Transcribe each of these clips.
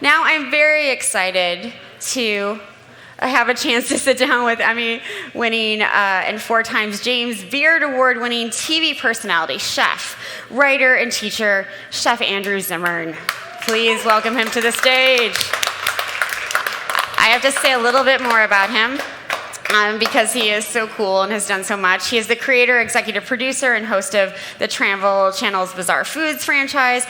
Now I'm very excited to have a chance to sit down with Emmy-winning and 4 times James Beard Award-winning TV personality, chef, writer, and teacher, Chef Andrew Zimmern. Please welcome him to the stage. I have to say a little bit more about him. Because he is so cool and has done so much. He is the creator, executive producer, and host of the Travel Channel's Bizarre Foods franchise,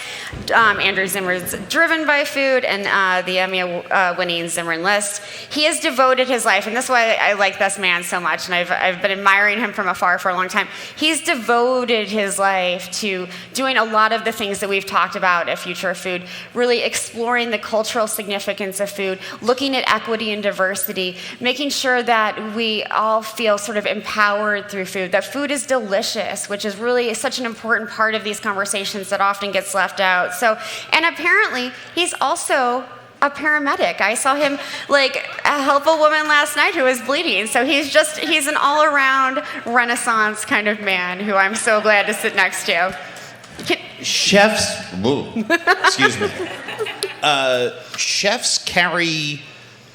Andrew Zimmern's Driven by Food, and the Emmy-winning Zimmern List. He has devoted his life, and this is why I like this man so much, and I've been admiring him from afar for a long time. He's devoted his life to doing a lot of the things that we've talked about at Future of Food, really exploring the cultural significance of food, looking at equity and diversity, making sure that we all feel sort of empowered through food, that food is delicious, which is really such an important part of these conversations that often gets left out. And apparently, he's also a paramedic. I saw him help a woman last night who was bleeding. So he's an all-around Renaissance kind of man who I'm so glad to sit next to. Chefs carry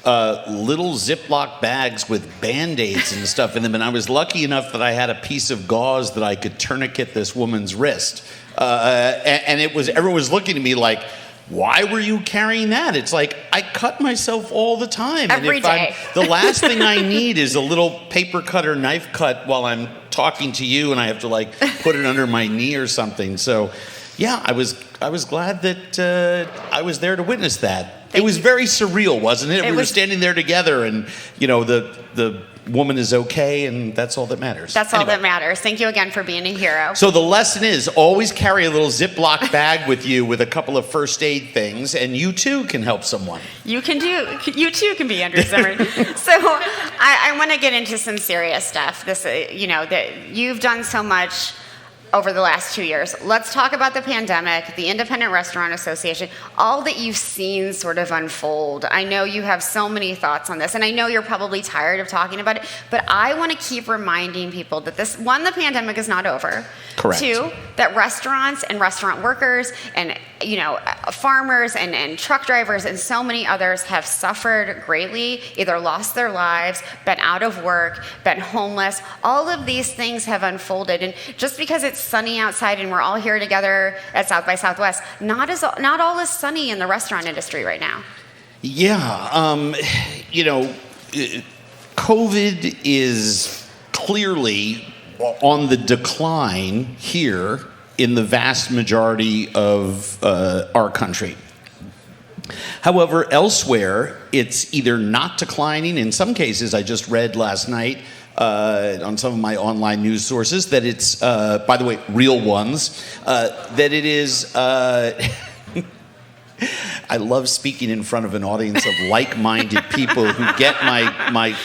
little Ziploc bags with Band-Aids and stuff in them, and I was lucky enough that I had a piece of gauze that I could tourniquet this woman's wrist. And everyone was looking at me like, why were you carrying that? It's like, I cut myself all the time. Every day. The last thing I need is a little paper cut or knife cut while I'm talking to you, and I have to put it under my knee or something. So, yeah, I was glad that I was there to witness that. It was very surreal, wasn't it? We were standing there together, and the woman is okay, and that's all that matters. That's all that matters. Thank you again for being a hero. So the lesson is always carry a little Ziploc bag with you with a couple of first aid things, and you too can help someone. You too can be Andrew Zimmern. So I want to get into some serious stuff. That you've done so much over the last 2 years. Let's talk about the pandemic, the Independent Restaurant Association, all that you've seen sort of unfold. I know you have so many thoughts on this, and I know you're probably tired of talking about it, but I want to keep reminding people that the pandemic is not over. Correct. 2, that restaurants and restaurant workers and farmers and truck drivers and so many others have suffered greatly, either lost their lives, been out of work, been homeless. All of these things have unfolded, and just because it's sunny outside and we're all here together at South by Southwest, not all is sunny in the restaurant industry right now. Yeah, COVID is clearly on the decline here in the vast majority of our country. However, elsewhere, it's either not declining. In some cases, I just read last night on some of my online news sources that it's, by the way, real ones, that it is... I love speaking in front of an audience of like-minded people who get my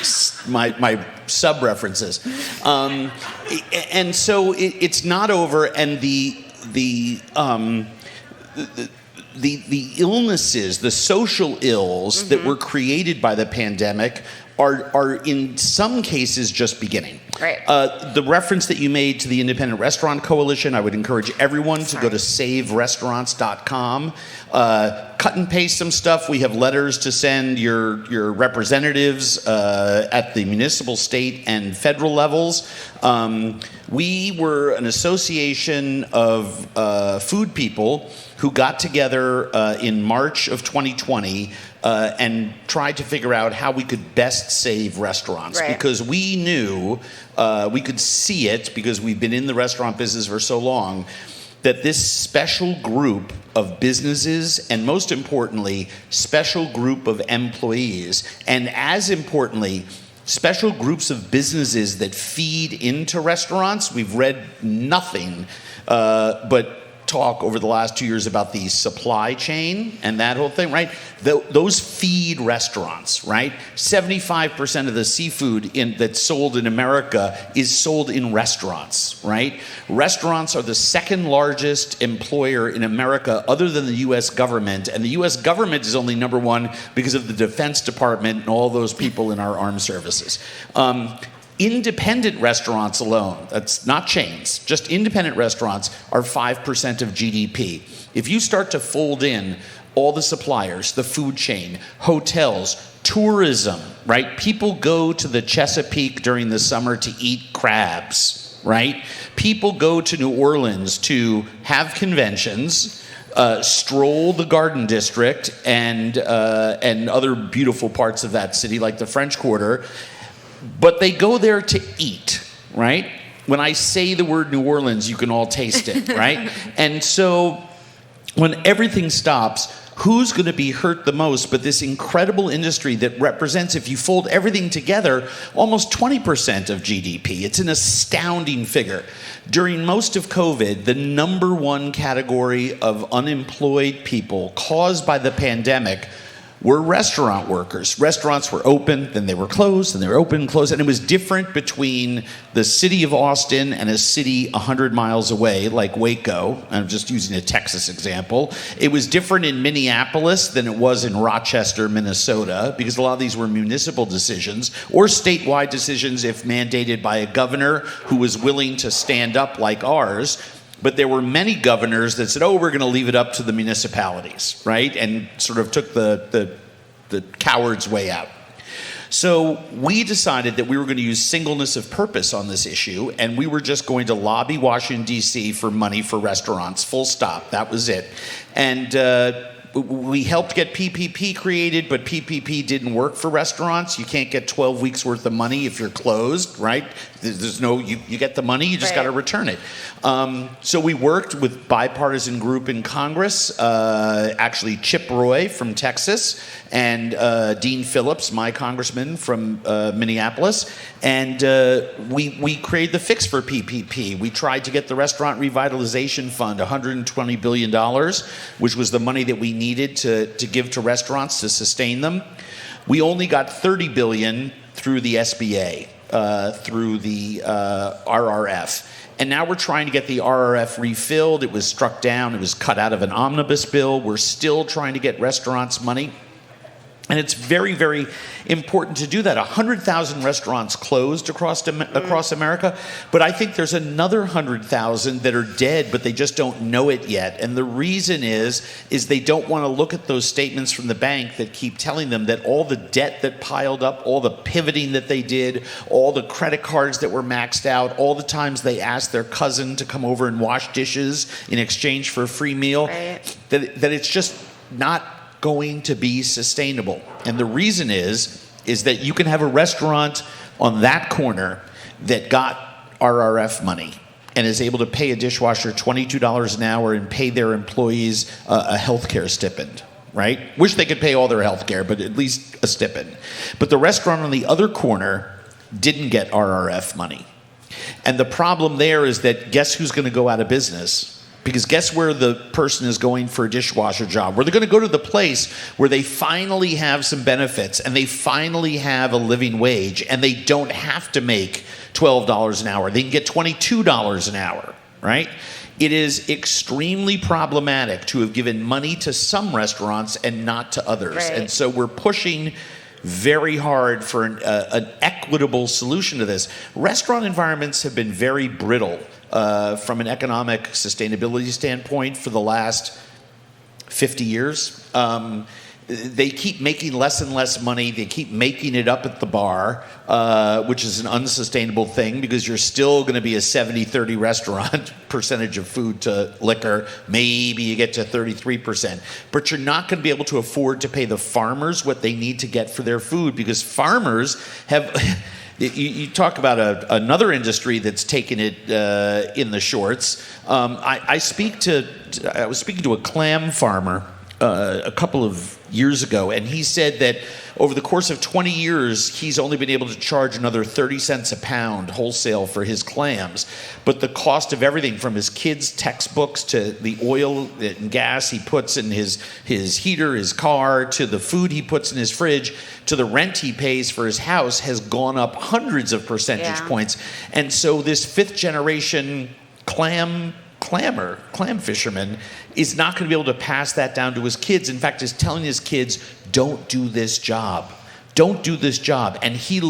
sub-references. And so it's not over, and the illnesses, the social ills that were created by the pandemic are in some cases just beginning. Right. The reference that you made to the Independent Restaurant Coalition, I would encourage everyone to go to saverestaurants.com. Cut and paste some stuff. We have letters to send your representatives at the municipal, state, and federal levels. We were an association of food people who got together in March of 2020 and tried to figure out how we could best save restaurants. Right. Because we knew, we could see it because we've been in the restaurant business for so long, that this special group of businesses, and most importantly, special group of employees, and as importantly, special groups of businesses that feed into restaurants. We've read nothing but talk over the last 2 years about the supply chain and that whole thing, right? Those feed restaurants, right? 75% of the seafood that's sold in America is sold in restaurants, right? Restaurants are the second largest employer in America other than the U.S. government, and the U.S. government is only number one because of the Defense Department and all those people in our armed services. Independent restaurants alone, that's not chains, just independent restaurants are 5% of GDP. If you start to fold in all the suppliers, the food chain, hotels, tourism, right? People go to the Chesapeake during the summer to eat crabs, right? People go to New Orleans to have conventions, stroll the Garden District and other beautiful parts of that city, like the French Quarter, but they go there to eat, right? When I say the word New Orleans, you can all taste it, right? And so when everything stops, who's going to be hurt the most but this incredible industry that represents, if you fold everything together, almost 20% of GDP. It's an astounding figure. During most of COVID, the number one category of unemployed people caused by the pandemic were restaurant workers. Restaurants were open, then they were closed, then they were open, closed, and it was different between the city of Austin and a city 100 miles away, like Waco. I'm just using a Texas example. It was different in Minneapolis than it was in Rochester, Minnesota, because a lot of these were municipal decisions or statewide decisions if mandated by a governor who was willing to stand up like ours. But there were many governors that said, oh, we're going to leave it up to the municipalities, right? And sort of took the coward's way out. So we decided that we were going to use singleness of purpose on this issue, and we were just going to lobby Washington, D.C. for money for restaurants, full stop. That was it. And we helped get PPP created, but PPP didn't work for restaurants. You can't get 12 weeks worth of money if you're closed, right? There's no, you get the money, you just got to return it. So we worked with bipartisan group in Congress, actually Chip Roy from Texas and Dean Phillips, my congressman from Minneapolis, and we created the fix for PPP. We tried to get the Restaurant Revitalization Fund, $120 billion, which was the money that we needed to give to restaurants to sustain them. We only got $30 billion through the SBA, through the RRF. And now we're trying to get the RRF refilled. It was struck down. It was cut out of an omnibus bill. We're still trying to get restaurants money. And it's very, very important to do that. 100,000 restaurants closed across America, but I think there's another 100,000 that are dead, but they just don't know it yet. And the reason is they don't want to look at those statements from the bank that keep telling them that all the debt that piled up, all the pivoting that they did, all the credit cards that were maxed out, all the times they asked their cousin to come over and wash dishes in exchange for a free meal, that it's just not going to be sustainable. And the reason is that you can have a restaurant on that corner that got RRF money and is able to pay a dishwasher $22 an hour and pay their employees a healthcare stipend, right? Wish they could pay all their healthcare, but at least a stipend. But the restaurant on the other corner didn't get RRF money. And the problem there is that guess who's going to go out of business? Because guess where the person is going for a dishwasher job? Where they're going to go to the place where they finally have some benefits and they finally have a living wage and they don't have to make $12 an hour. They can get $22 an hour, right? It is extremely problematic to have given money to some restaurants and not to others. Right. And so we're pushing very hard for an equitable solution to this. Restaurant environments have been very brittle from an economic sustainability standpoint for the last 50 years. They keep making less and less money. They keep making it up at the bar, which is an unsustainable thing because you're still going to be a 70-30 restaurant percentage of food to liquor. Maybe you get to 33%. But you're not going to be able to afford to pay the farmers what they need to get for their food because farmers have... You talk about another industry that's taken it in the shorts. I was speaking to a clam farmer a couple of years ago, and he said that over the course of 20 years, he's only been able to charge another 30 cents a pound wholesale for his clams. But the cost of everything from his kids' textbooks to the oil and gas he puts in his heater, his car, to the food he puts in his fridge, to the rent he pays for his house has gone up hundreds of percentage points. And so this fifth generation clam fisherman is not going to be able to pass that down to his kids. In fact, is telling his kids, don't do this job. don't do this job. And he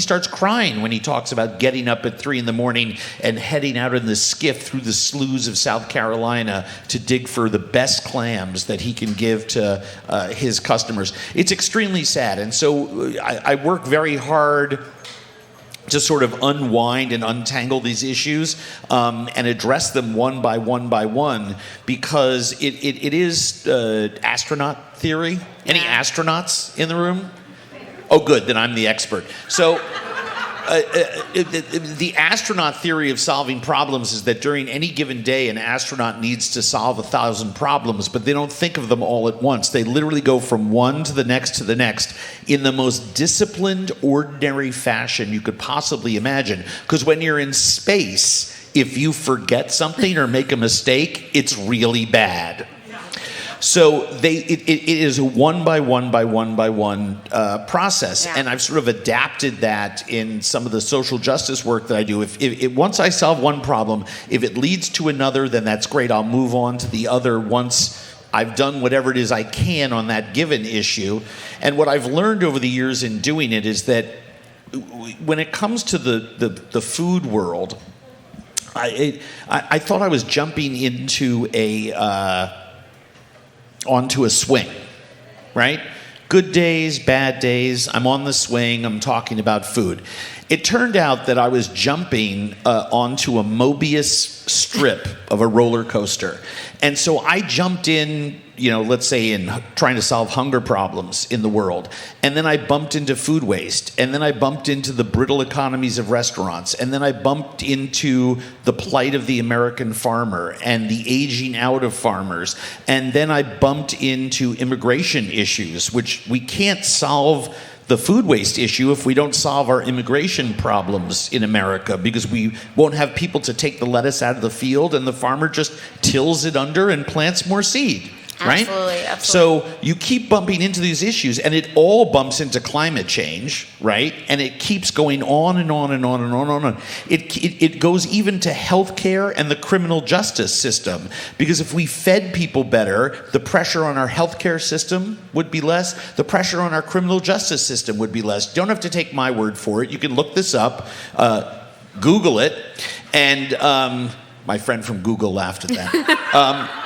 starts crying when he talks about getting up at 3 a.m. and heading out in the skiff through the sloughs of South Carolina to dig for the best clams that he can give to his customers. It's extremely sad. And so I work very hard to sort of unwind and untangle these issues and address them one by one, because it is astronaut theory. Any astronauts in the room? Oh, good, then I'm the expert. So the astronaut theory of solving problems is that during any given day, an astronaut needs to solve 1,000 problems, but they don't think of them all at once. They literally go from one to the next in the most disciplined, ordinary fashion you could possibly imagine. Because when you're in space, if you forget something or make a mistake, it's really bad. So it is a one by one process, and I've sort of adapted that in some of the social justice work that I do. If once I solve one problem, if it leads to another, then that's great. I'll move on to the other once I've done whatever it is I can on that given issue. And what I've learned over the years in doing it is that when it comes to the food world, I thought I was jumping onto a swing, right? Good days, bad days, I'm on the swing, I'm talking about food. It turned out that I was jumping onto a Mobius strip of a roller coaster. And so I jumped in, let's say in trying to solve hunger problems in the world. And then I bumped into food waste. And then I bumped into the brittle economies of restaurants. And then I bumped into the plight of the American farmer and the aging out of farmers. And then I bumped into immigration issues, which we can't solve the food waste issue if we don't solve our immigration problems in America, because we won't have people to take the lettuce out of the field and the farmer just tills it under and plants more seed. Right? Absolutely. So you keep bumping into these issues, and it all bumps into climate change, right? And it keeps going on and on and on and on and on. It goes even to healthcare and the criminal justice system, because if we fed people better, the pressure on our healthcare system would be less. The pressure on our criminal justice system would be less. You don't have to take my word for it. You can look this up, Google it, and my friend from Google laughed at that.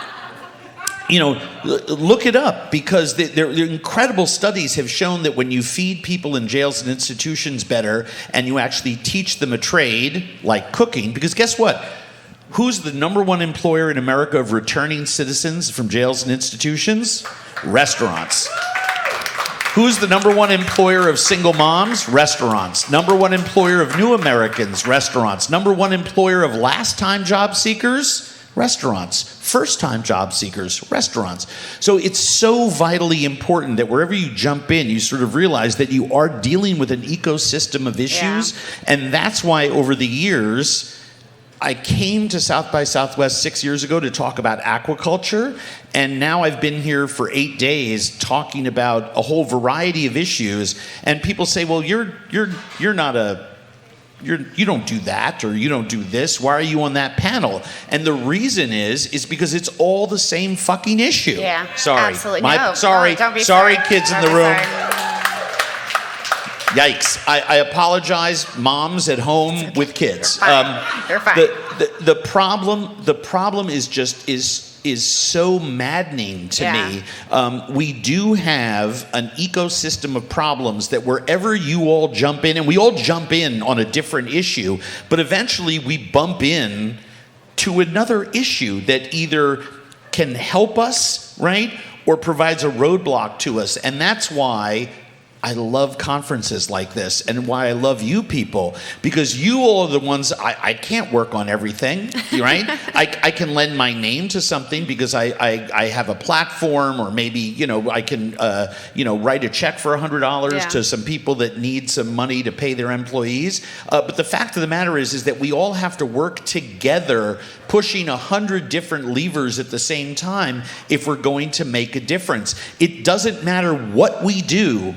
Look it up, because there incredible studies have shown that when you feed people in jails and institutions better, and you actually teach them a trade like cooking, because guess what? Who's the number one employer in America of returning citizens from jails and institutions? Restaurants. Who's the number one employer of single moms? Restaurants. Number one employer of new Americans? Restaurants. Number one employer of last-time job seekers? Restaurants. First-time job seekers, restaurants. So it's so vitally important that wherever you jump in, you sort of realize that you are dealing with an ecosystem of issues. Yeah. And that's why over the years, I came to South by Southwest 6 years ago to talk about aquaculture. And now I've been here for 8 days talking about a whole variety of issues. And people say, well, you're not you don't do that, or you don't do this. Why are you on that panel? And the reason is because it's all the same fucking issue. Yeah, sorry. Absolutely. Sorry, don't be sorry, kids in the room. Sorry. Yikes. I apologize, moms at home with kids. You're fine. The problem is so maddening to me. We do have an ecosystem of problems that wherever you all jump in, and we all jump in on a different issue, but eventually we bump in to another issue that either can help us, right, or provides a roadblock to us. And that's why I love conferences like this, and why I love you people, because you all are the ones. I can't work on everything, right? I can lend my name to something because I have a platform, or maybe I can write a check for $100 to some people that need some money to pay their employees. But the fact of the matter is that we all have to work together, pushing 100 different levers at the same time if we're going to make a difference. It doesn't matter what we do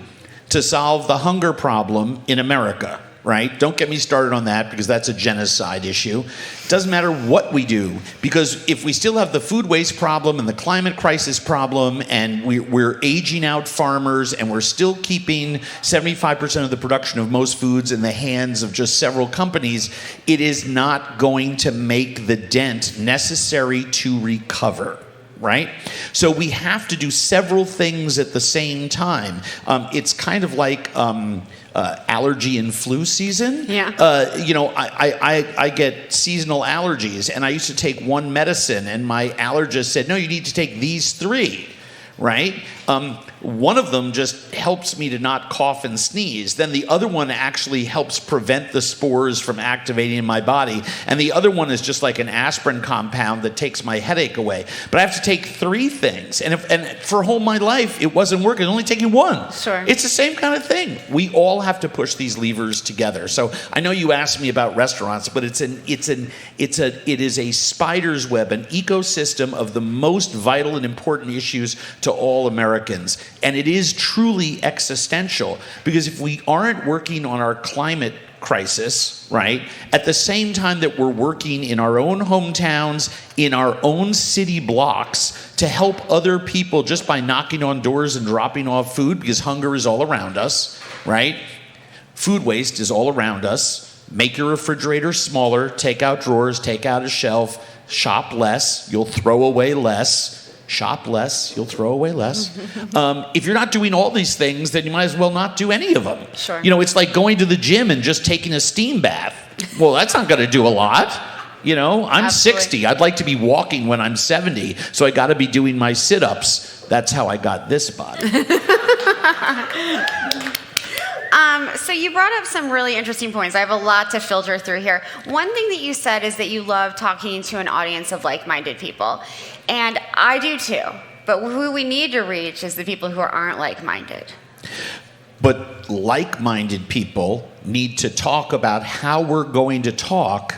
to solve the hunger problem in America, right? Don't get me started on that because that's a genocide issue. It doesn't matter what we do, because if we still have the food waste problem and the climate crisis problem, and we're aging out farmers, and we're still keeping 75% of the production of most foods in the hands of just several companies, it is not going to make the dent necessary to recover. Right? So we have to do several things at the same time. It's kind of like allergy and flu season. Yeah. I get seasonal allergies, and I used to take one medicine, and my allergist said, no, you need to take these 3. Right? One of them just helps me to not cough and sneeze. Then the other one actually helps prevent the spores from activating in my body. And the other one is just like an aspirin compound that takes my headache away. But I have to take 3 things. And for whole my life, it wasn't working. Only taking 1. Sure. It's the same kind of thing. We all have to push these levers together. So I know you asked me about restaurants, but it is a spider's web, an ecosystem of the most vital and important issues to all Americans. And it is truly existential, because if we aren't working on our climate crisis, right, at the same time that we're working in our own hometowns, in our own city blocks, to help other people just by knocking on doors and dropping off food, because hunger is all around us, right? Food waste is all around us. Make your refrigerator smaller, take out drawers, take out a shelf, shop less, you'll throw away less. Shop less, you'll throw away less. If you're not doing all these things, then you might as well not do any of them. Sure. It's like going to the gym and just taking a steam bath. Well, that's not going to do a lot. I'm Absolutely. 60. I'd like to be walking when I'm 70, so I got to be doing my sit-ups. That's how I got this body. So you brought up some really interesting points. I have a lot to filter through here. One thing that you said is that you love talking to an audience of like-minded people. And I do too. But who we need to reach is the people who aren't like-minded. But like-minded people need to talk about how we're going to talk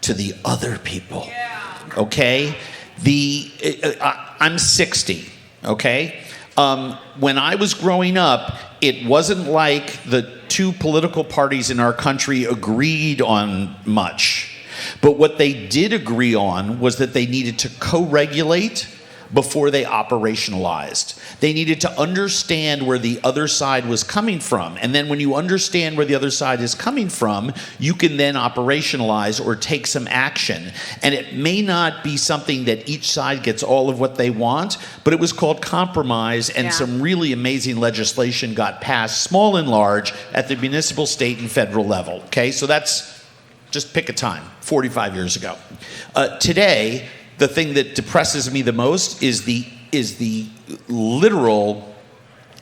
to the other people. Yeah. Okay? I'm 60, okay? When I was growing up, it wasn't like the 2 political parties in our country agreed on much. But what they did agree on was that they needed to co-regulate before they operationalized. They needed to understand where the other side was coming from. And then when you understand where the other side is coming from, you can then operationalize or take some action. And it may not be something that each side gets all of what they want, but it was called compromise, and some really amazing legislation got passed, small and large, at the municipal, state, and federal level. Okay, so that's, just pick a time, 45 years ago. Today, the thing that depresses me the most is the literal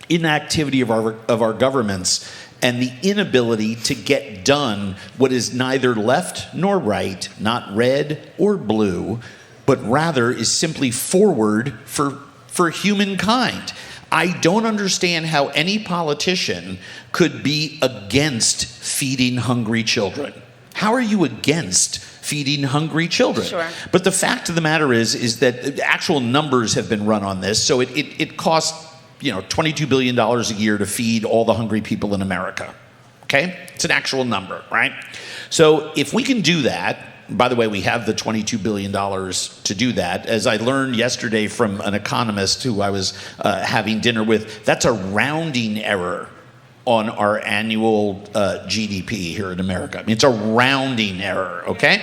inactivity of our governments, and the inability to get done what is neither left nor right, not red or blue, but rather is simply forward for humankind. I don't understand how any politician could be against feeding hungry children. How are you against feeding hungry children? Sure. But the fact of the matter is that actual numbers have been run on this. So it costs $22 billion a year to feed all the hungry people in America. Okay? It's an actual number, right? So if we can do that, by the way, we have the $22 billion to do that. As I learned yesterday from an economist who I was having dinner with, that's a rounding error on our annual GDP here in America. I mean, it's a rounding error, okay?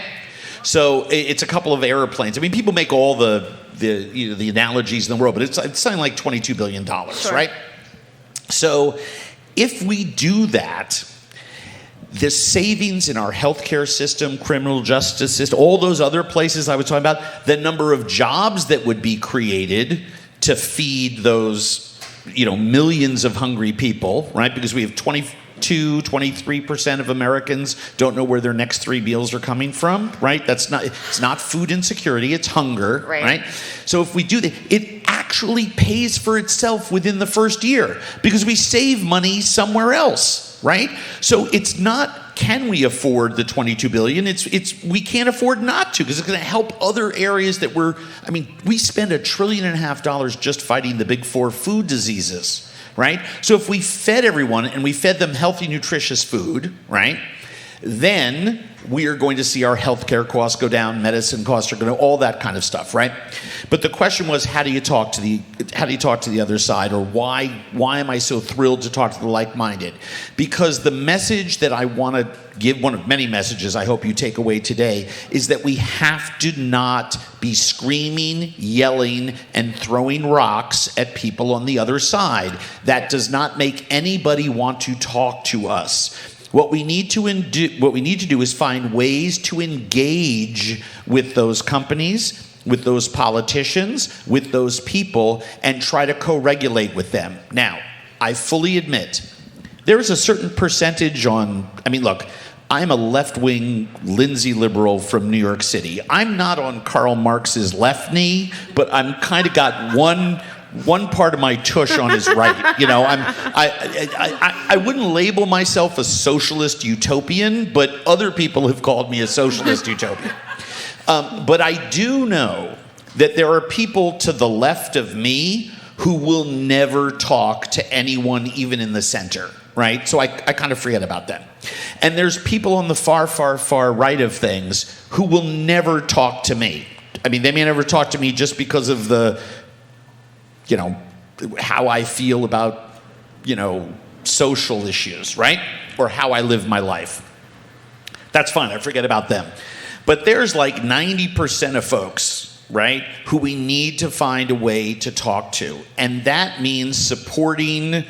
So it's a couple of airplanes. I mean, people make all the analogies in the world, but it's something like $22 billion, sure, right? So if we do that, the savings in our healthcare system, criminal justice system, all those other places I was talking about, the number of jobs that would be created to feed those millions of hungry people, right? Because we have 23% of Americans don't know where their next 3 meals are coming from, right? It's not food insecurity, it's hunger, right? So if we do that, it actually pays for itself within the first year because we save money somewhere else, right? So it's not, can we afford the $22 billion? It's we can't afford not to, because it's going to help other areas that we spend $1.5 trillion just fighting the big 4 food diseases, right? So if we fed everyone and we fed them healthy, nutritious food, right, then we are going to see our healthcare costs go down, medicine costs are going to, all that kind of stuff, right? But the question was, how do you talk to the other side, or why am I so thrilled to talk to the like-minded? Because the message that I want to give, one of many messages I hope you take away today, is that we have to not be screaming, yelling, and throwing rocks at people on the other side. That does not make anybody want to talk to us. What we need to do is find ways to engage with those companies, with those politicians, with those people, and try to co-regulate with them. Now, I fully admit, there is a certain percentage look, I'm a left-wing Lindsay liberal from New York City. I'm not on Karl Marx's left knee, but I'm kind of got one part of my tush on his right. You know, I wouldn't label myself a socialist utopian, but other people have called me a socialist utopian. But I do know that there are people to the left of me who will never talk to anyone, even in the center, right? So I kind of forget about them. And there's people on the far, far, far right of things who will never talk to me. I mean, they may never talk to me just because of the, how I feel about, social issues, right? Or how I live my life. That's fine, I forget about them. But there's like 90% of folks, right, who we need to find a way to talk to. And that means supporting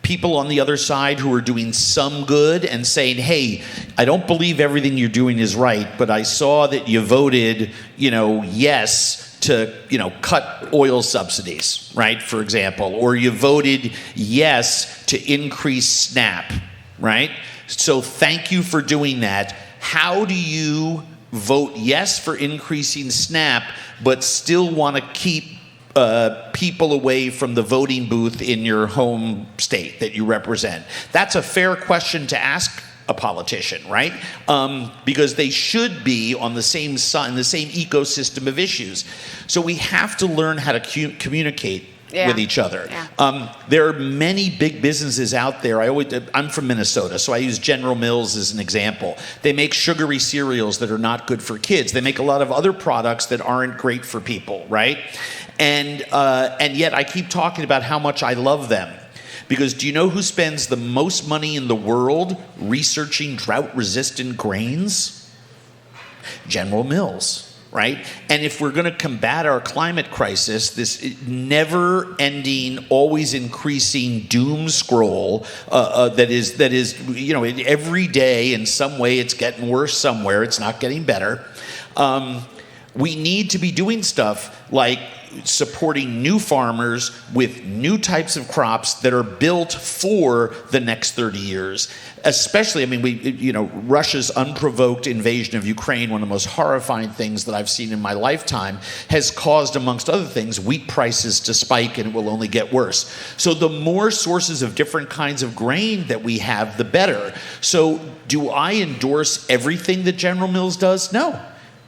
people on the other side who are doing some good and saying, hey, I don't believe everything you're doing is right, but I saw that you voted, yes to, cut oil subsidies, right, for example, or you voted yes to increase SNAP, right? So thank you for doing that. How do you vote yes for increasing SNAP, but still want to keep people away from the voting booth in your home state that you represent? That's a fair question to ask a politician, right? Because they should be on the same side, in the same ecosystem of issues. So we have to learn how to communicate with each other. Yeah. There are many big businesses out there. I'm from Minnesota, so I use General Mills as an example. They make sugary cereals that are not good for kids. They make a lot of other products that aren't great for people, right? And yet I keep talking about how much I love them. Because do you know who spends the most money in the world researching drought-resistant grains? General Mills, right? And if we're going to combat our climate crisis, this never-ending, always increasing doom scroll that is, every day in some way it's getting worse somewhere, it's not getting better. We need to be doing stuff like supporting new farmers with new types of crops that are built for the next 30 years. Especially, Russia's unprovoked invasion of Ukraine, one of the most horrifying things that I've seen in my lifetime, has caused, amongst other things, wheat prices to spike, and it will only get worse. So the more sources of different kinds of grain that we have, the better. So do I endorse everything that General Mills does? No.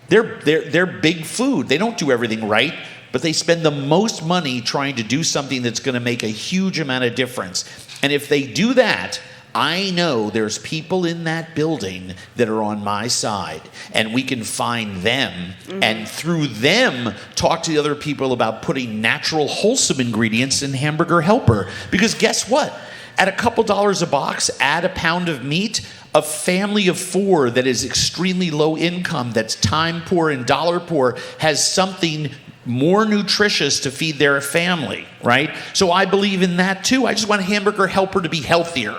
They're big food. They don't do everything right, but they spend the most money trying to do something that's going to make a huge amount of difference. And if they do that, I know there's people in that building that are on my side, and we can find them, and through them talk to the other people about putting natural, wholesome ingredients in Hamburger Helper. Because guess what? At a couple dollars a box, add a pound of meat, a family of 4 that is extremely low income, that's time poor and dollar poor, has something more nutritious to feed their family, right? So I believe in that too. I just want Hamburger Helper to be healthier,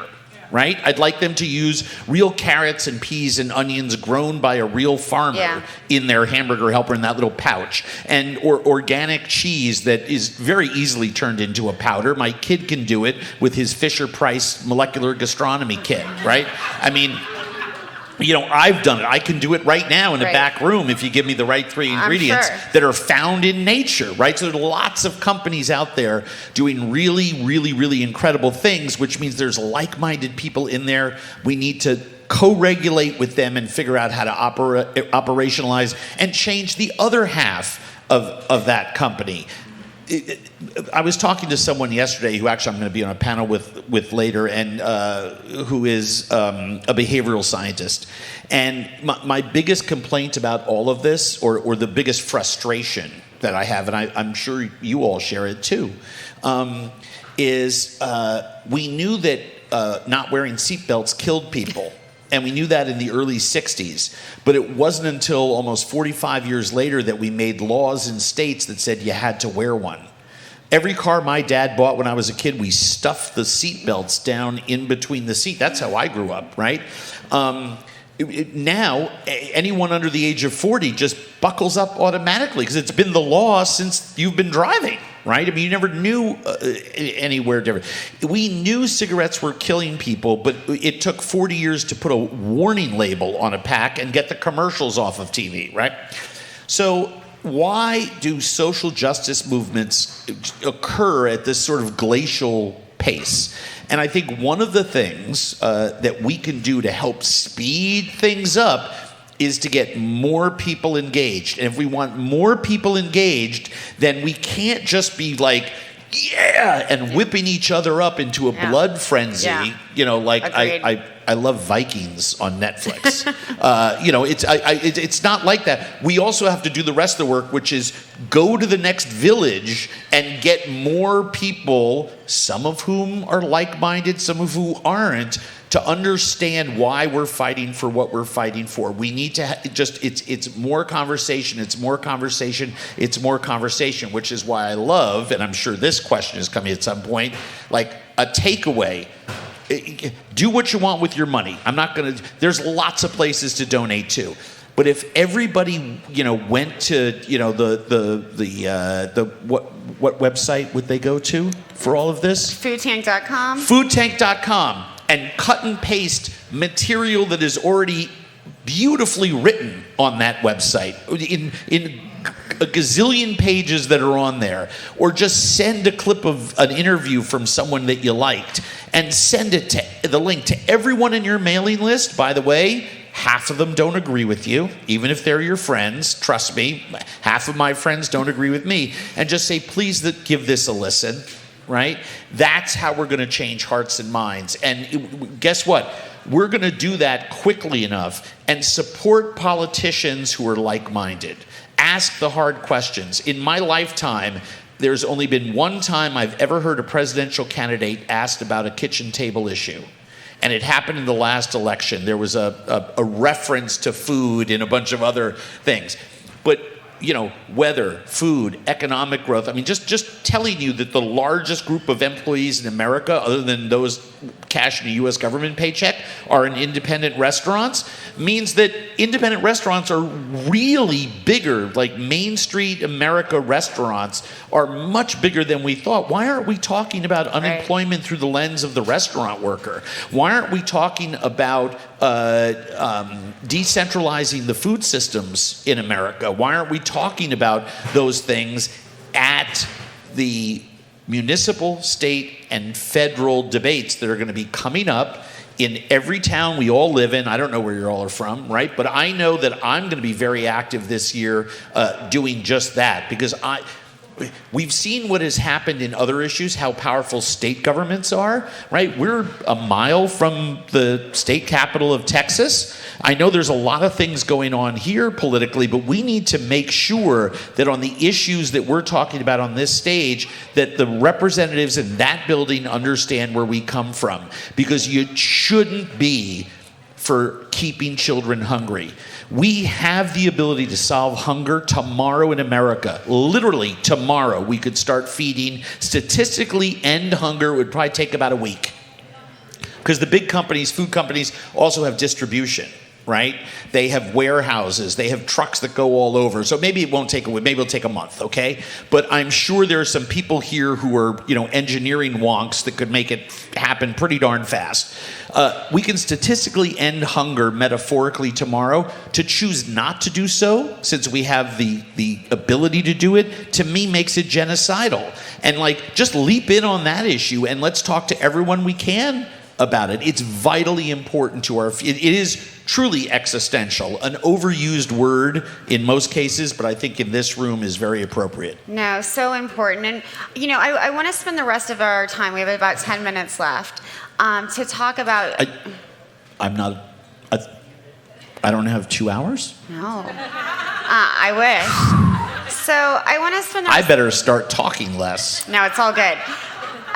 right? I'd like them to use real carrots and peas and onions grown by a real farmer in their Hamburger Helper in that little pouch, or organic cheese that is very easily turned into a powder. My kid can do it with his Fisher-Price molecular gastronomy kit, right? I've done it. I can do it right now in a back room if you give me the right 3 ingredients that are found in nature, right? So there are lots of companies out there doing really, really, really incredible things, which means there's like-minded people in there. We need to co-regulate with them and figure out how to operationalize and change the other half of that company. I was talking to someone yesterday who actually I'm going to be on a panel with later, and who is a behavioral scientist. And my biggest complaint about all of this, or the biggest frustration that I have, and I'm sure you all share it too, is we knew that not wearing seatbelts killed people. And we knew that in the early 60s. But it wasn't until almost 45 years later that we made laws in states that said you had to wear one. Every car my dad bought when I was a kid, we stuffed the seatbelts down in between the seat. That's how I grew up, right? Now, anyone under the age of 40 just buckles up automatically because it's been the law since you've been driving, right? I mean, you never knew anywhere different. We knew cigarettes were killing people, but it took 40 years to put a warning label on a pack and get the commercials off of TV, right? So why do social justice movements occur at this sort of glacial pace? And I think one of the things that we can do to help speed things up is to get more people engaged. And if we want more people engaged, then we can't just be like, yeah, and whipping each other up into a blood frenzy. Yeah. You know, like Agreed. I love Vikings on Netflix. You know, it's not like that. We also have to do the rest of the work, which is go to the next village and get more people, some of whom are like-minded, some of who aren't, to understand why we're fighting for what we're fighting for. We need to it's more conversation, it's more conversation, it's more conversation, which is why I love, and I'm sure this question is coming at some point, like a takeaway. Do what you want with your money. There's lots of places to donate to. But if everybody, went to, what website would they go to for all of this? Foodtank.com. Foodtank.com, and cut and paste material that is already beautifully written on that website in a gazillion pages that are on there, or just send a clip of an interview from someone that you liked and send it to the link to everyone in your mailing list. By the way, half of them don't agree with you, even if they're your friends. Trust me, half of my friends don't agree with me. And just say, please give this a listen, right? That's how we're going to change hearts and minds. And guess what? We're going to do that quickly enough and support politicians who are like-minded. Ask the hard questions. In my lifetime, there's only been one time I've ever heard a presidential candidate asked about a kitchen table issue. And it happened in the last election. There was a reference to food and a bunch of other things. But, weather, food, economic growth. I mean, just telling you that the largest group of employees in America, other than those cashing a U.S. government paycheck, are in independent restaurants, means that independent restaurants are really bigger. Like Main Street America restaurants are much bigger than we thought. Why aren't we talking about unemployment through the lens of the restaurant worker? Why aren't we talking about decentralizing the food systems in America? Why aren't we talking about those things at the municipal, state, and federal debates that are going to be coming up in every town we all live in? I don't know where you all are from, right? But I know that I'm going to be very active this year doing just that, because we've seen what has happened in other issues, how powerful state governments are, right? We're a mile from the state capital of Texas. I know there's a lot of things going on here politically, but we need to make sure that on the issues that we're talking about on this stage, that the representatives in that building understand where we come from, because you shouldn't be for keeping children hungry. We have the ability to solve hunger tomorrow in America. Literally tomorrow, we could start feeding. Statistically, end hunger would probably take about a week, because the big companies, food companies, also have distribution, right? They have warehouses, they have trucks that go all over. So maybe it won't take a week, maybe it'll take a month, okay? But I'm sure there are some people here who are, engineering wonks that could make it happen pretty darn fast. We can statistically end hunger metaphorically tomorrow. To choose not to do so, since we have the ability to do it, to me makes it genocidal. And just leap in on that issue, and let's talk to everyone we can about it. It's vitally important to it is truly existential, an overused word in most cases, but I think in this room is very appropriate. No, so important. And, I want to spend the rest of our time, we have about 10 minutes left, to talk about... I don't have 2 hours? No. I wish. So I want to spend... I better start talking less. No, it's all good.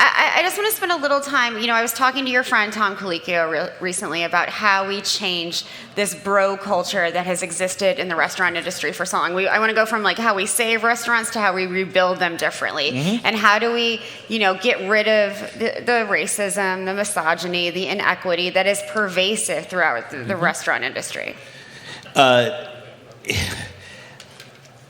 I just want to spend a little time, I was talking to your friend Tom Colicchio recently about how we change this bro culture that has existed in the restaurant industry for so long. I want to go from how we save restaurants to how we rebuild them differently. Mm-hmm. And how do we, get rid of the racism, the misogyny, the inequity that is pervasive throughout the restaurant industry? I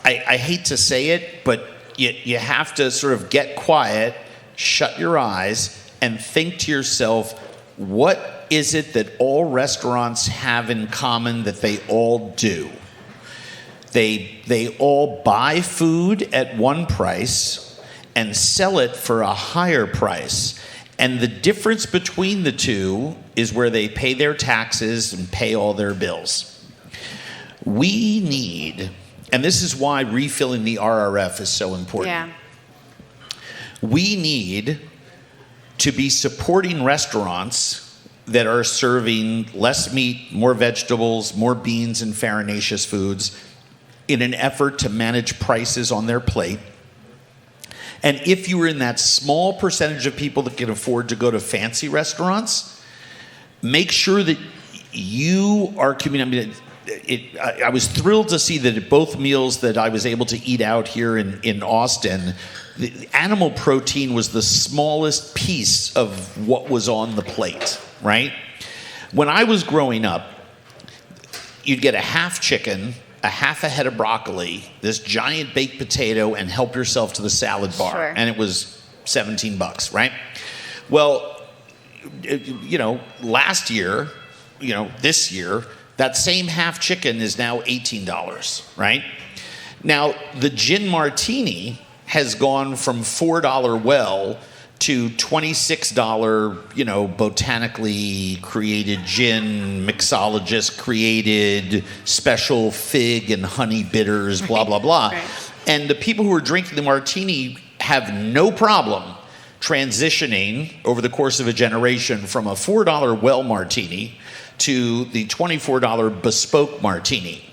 hate to say it, but you have to sort of get quiet, shut your eyes, and think to yourself, what is it that all restaurants have in common that they all do? They all buy food at one price and sell it for a higher price. And the difference between the two is where they pay their taxes and pay all their bills. We need, and this is why refilling the RRF is so important. Yeah. We need to be supporting restaurants that are serving less meat, more vegetables, more beans and farinaceous foods in an effort to manage prices on their plate. And if you are in that small percentage of people that can afford to go to fancy restaurants, make sure that you are communicating. I was thrilled to see that at both meals that I was able to eat out here in Austin, the animal protein was the smallest piece of what was on the plate, right? When I was growing up, you'd get a half chicken, a half a head of broccoli, this giant baked potato, and help yourself to the salad bar. Sure. And it was $17, right? Well, last year, this year, that same half chicken is now $18, right? Now, the gin martini has gone from $4 well to $26, botanically created gin, mixologist created special fig and honey bitters, blah, blah, blah. Right. And the people who are drinking the martini have no problem transitioning over the course of a generation from a $4 well martini to the $24 bespoke martini.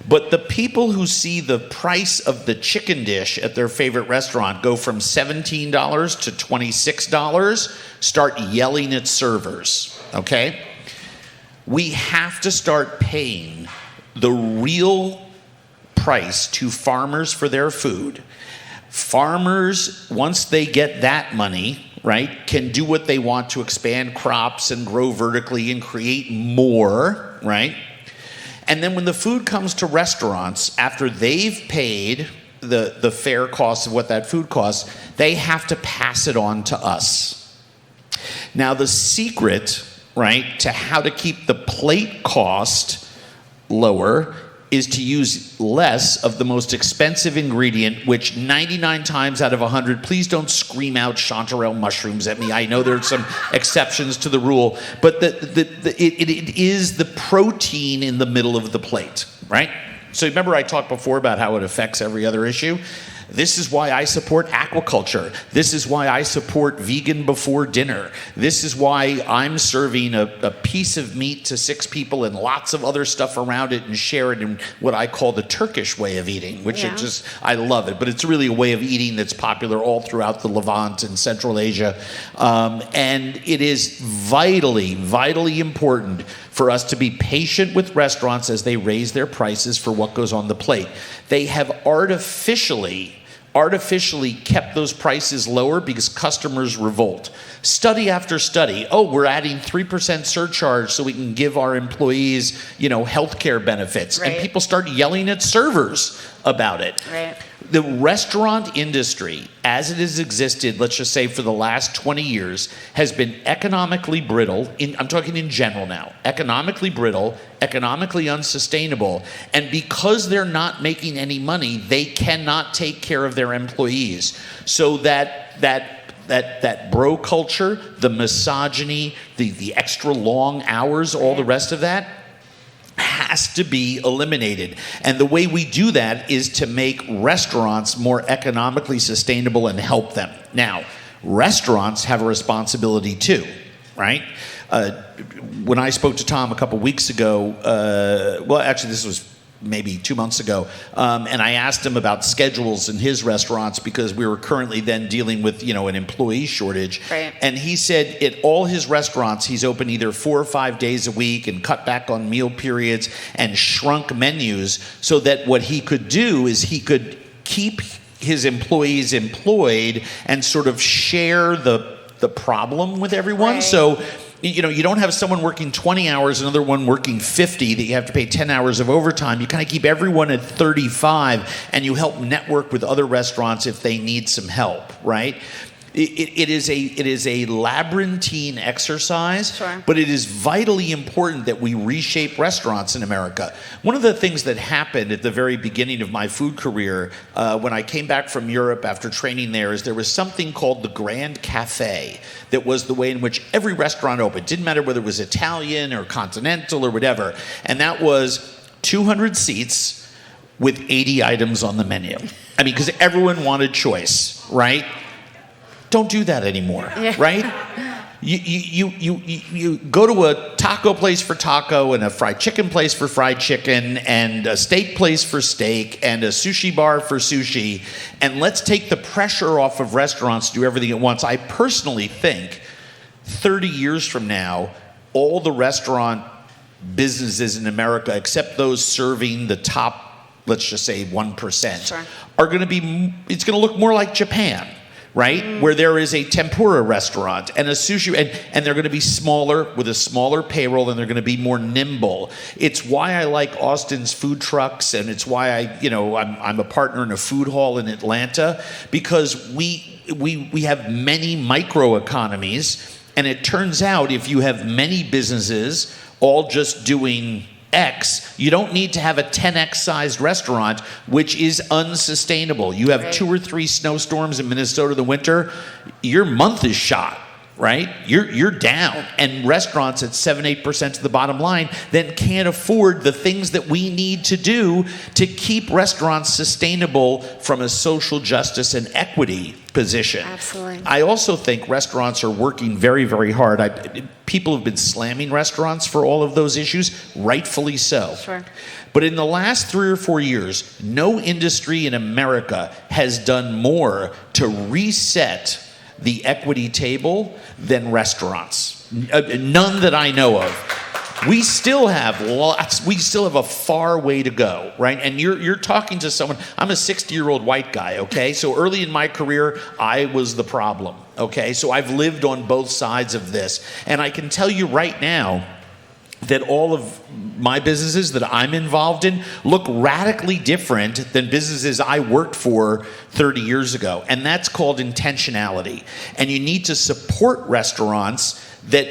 But the people who see the price of the chicken dish at their favorite restaurant go from $17 to $26 start yelling at servers, okay? We have to start paying the real price to farmers for their food. Farmers, once they get that money, right, can do what they want to expand crops and grow vertically and create more, right? And then when the food comes to restaurants, after they've paid the fair cost of what that food costs, they have to pass it on to us. Now, the secret, right, to how to keep the plate cost lower is to use less of the most expensive ingredient, which 99 times out of 100, please don't scream out chanterelle mushrooms at me. I know there's some exceptions to the rule, but it is the protein in the middle of the plate, right? So remember I talked before about how it affects every other issue? This is why I support aquaculture. This is why I support vegan before dinner. This is why I'm serving a piece of meat to 6 people and lots of other stuff around it and share it in what I call the Turkish way of eating, which I love it. But it's really a way of eating that's popular all throughout the Levant and Central Asia. And it is vitally, vitally important for us to be patient with restaurants as they raise their prices for what goes on the plate. They have artificially kept those prices lower because customers revolt. Study after study, we're adding 3% surcharge so we can give our employees, healthcare benefits. Right. And people start yelling at servers about it. Right. The restaurant industry, as it has existed, let's just say for the last 20 years, has been economically brittle. I'm talking in general now. Economically brittle, economically unsustainable. And because they're not making any money, they cannot take care of their employees. So that that bro culture, the misogyny, the extra long hours, all the rest of that, has to be eliminated. And the way we do that is to make restaurants more economically sustainable and help them. Now, restaurants have a responsibility too, right? When I spoke to Tom a couple weeks ago, well, actually, this was maybe 2 months ago, and I asked him about schedules in his restaurants because we were currently then dealing with, an employee shortage. Right. And he said at all his restaurants, he's open either 4 or 5 days a week and cut back on meal periods and shrunk menus so that what he could do is he could keep his employees employed and sort of share the problem with everyone. Right. So, you don't have someone working 20 hours, another one working 50 that you have to pay 10 hours of overtime. You kind of keep everyone at 35 and you help network with other restaurants if they need some help, right? It is a labyrinthine exercise, Sure. but it is vitally important that we reshape restaurants in America. One of the things that happened at the very beginning of my food career, when I came back from Europe after training there, is there was something called the Grand Cafe that was the way in which every restaurant opened. Didn't matter whether it was Italian or continental or whatever. And that was 200 seats with 80 items on the menu. I mean, because everyone wanted choice, right? Don't do that anymore, right? You go to a taco place for taco and a fried chicken place for fried chicken and a steak place for steak and a sushi bar for sushi, and let's take the pressure off of restaurants to do everything at once. I personally think 30 years from now, all the restaurant businesses in America, except those serving the top, let's just say 1%, Sure. are going to be, it's going to look more like Japan. Right? Where there is a tempura restaurant and a sushi, and they're going to be smaller with a smaller payroll, and they're going to be more nimble. It's why I like Austin's food trucks, and it's why I'm a partner in a food hall in Atlanta, because we have many micro economies, and it turns out if you have many businesses all just doing X, you don't need to have a 10X sized restaurant, which is unsustainable. You have 2 or 3 snowstorms in Minnesota in the winter, your month is shot, right? You're down. And restaurants at 7-8% of the bottom line then can't afford the things that we need to do to keep restaurants sustainable from a social justice and equity position. Absolutely. I also think restaurants are working very, very hard. People have been slamming restaurants for all of those issues, rightfully so. Sure. But in the last 3 or 4 years, no industry in America has done more to reset the equity table than restaurants. None that I know of. We still have a far way to go, right? And you're talking to someone, I'm a 60-year-old white guy, okay? So early in my career, I was the problem, okay? So I've lived on both sides of this. And I can tell you right now that all of my businesses that I'm involved in look radically different than businesses I worked for 30 years ago. And that's called intentionality. And you need to support restaurants that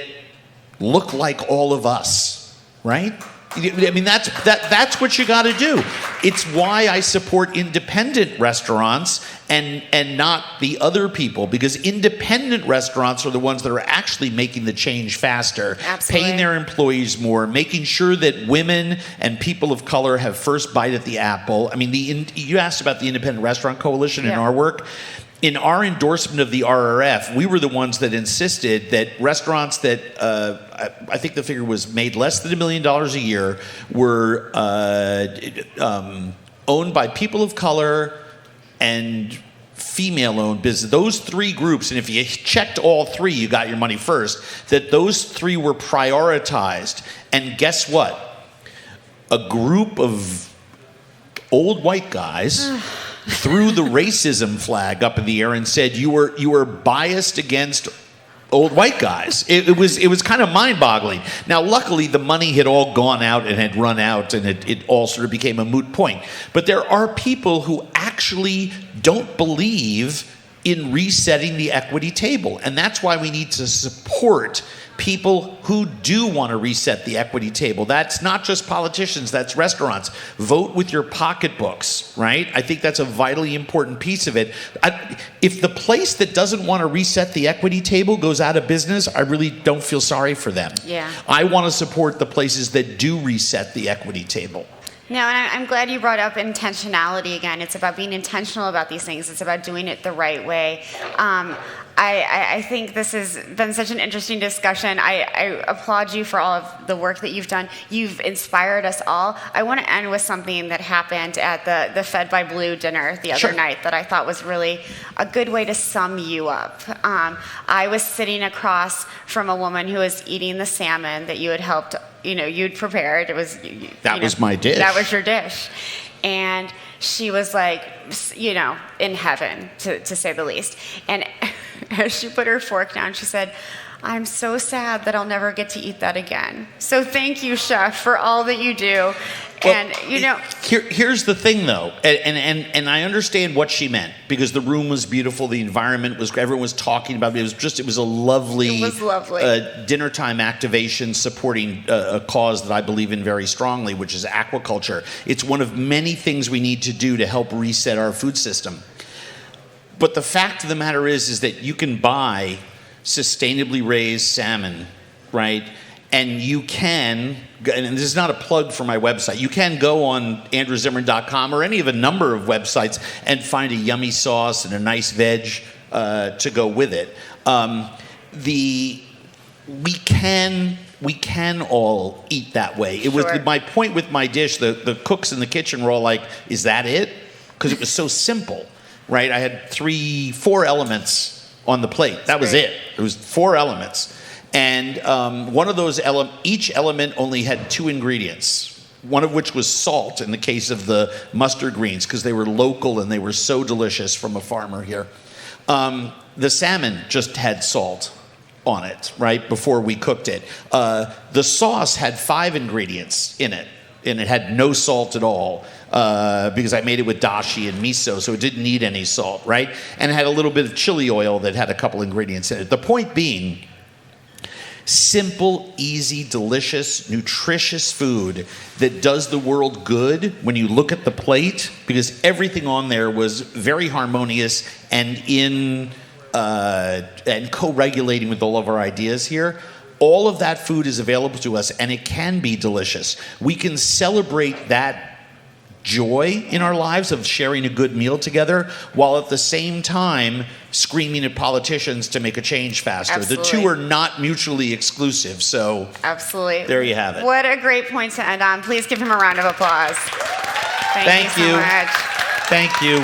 look like all of us, right? I mean, that's what you got to do. It's why I support independent restaurants and not the other people, because independent restaurants are the ones that are actually making the change faster, Absolutely. paying their employees more, making sure that women and people of color have first bite at the apple. I mean, you asked about the Independent Restaurant Coalition in our work. In our endorsement of the RRF, we were the ones that insisted that restaurants that, I think the figure was made less than $1 million a year, were owned by people of color and female-owned business. Those 3 groups, and if you checked all 3, you got your money first, that those 3 were prioritized. And guess what? A group of old white guys threw the racism flag up in the air and said you were biased against old white guys. It was kind of mind-boggling. Now, luckily, the money had all gone out and had run out, and it all sort of became a moot point. But there are people who actually don't believe in resetting the equity table. And that's why we need to support people who do want to reset the equity table. That's not just politicians, that's restaurants. Vote with your pocketbooks, right? I think that's a vitally important piece of it. If the place that doesn't want to reset the equity table goes out of business, I really don't feel sorry for them. Yeah. I want to support the places that do reset the equity table. No, and I'm glad you brought up intentionality again. It's about being intentional about these things. It's about doing it the right way. I think this has been such an interesting discussion. I applaud you for all of the work that you've done. You've inspired us all. I want to end with something that happened at the Fed by Blue dinner the other night that I thought was really a good way to sum you up. I was sitting across from a woman who was eating the salmon that you had helped, you'd prepared. It was that was my dish. That was your dish. And she was like, in heaven, to say the least. And as she put her fork down, she said, "I'm so sad that I'll never get to eat that again. So thank you, Chef, for all that you do." Well, and here's the thing, though, and I understand what she meant, because the room was beautiful, the environment was, everyone was talking about it. It was a lovely, dinner time activation supporting a cause that I believe in very strongly, which is aquaculture. It's one of many things we need to do to help reset our food system. But the fact of the matter is that you can buy sustainably raised salmon, right? And you can, and this is not a plug for my website, you can go on andrewzimmern.com or any of a number of websites and find a yummy sauce and a nice veg to go with it. We can all eat that way. It was my point with my dish. The cooks in the kitchen were all like, "Is that it?" Because it was so simple, right? I had 4 elements on the plate. That was it. It was 4 elements. And one of those each element only had 2 ingredients, one of which was salt in the case of the mustard greens, because they were local and they were so delicious from a farmer here. The salmon just had salt on it, right, before we cooked it. The sauce had 5 ingredients in it, and it had no salt at all, because I made it with dashi and miso, so it didn't need any salt, right? And it had a little bit of chili oil that had a couple ingredients in it. The point being, simple, easy, delicious, nutritious food that does the world good when you look at the plate, because everything on there was very harmonious and and co-regulating with all of our ideas here. All of that food is available to us, and it can be delicious. We can celebrate that joy in our lives of sharing a good meal together, while at the same time screaming at politicians to make a change faster. Absolutely. The two are not mutually exclusive, so absolutely. There you have it. What a great point to end on. Please give him a round of applause. Thank you so much. Thank you.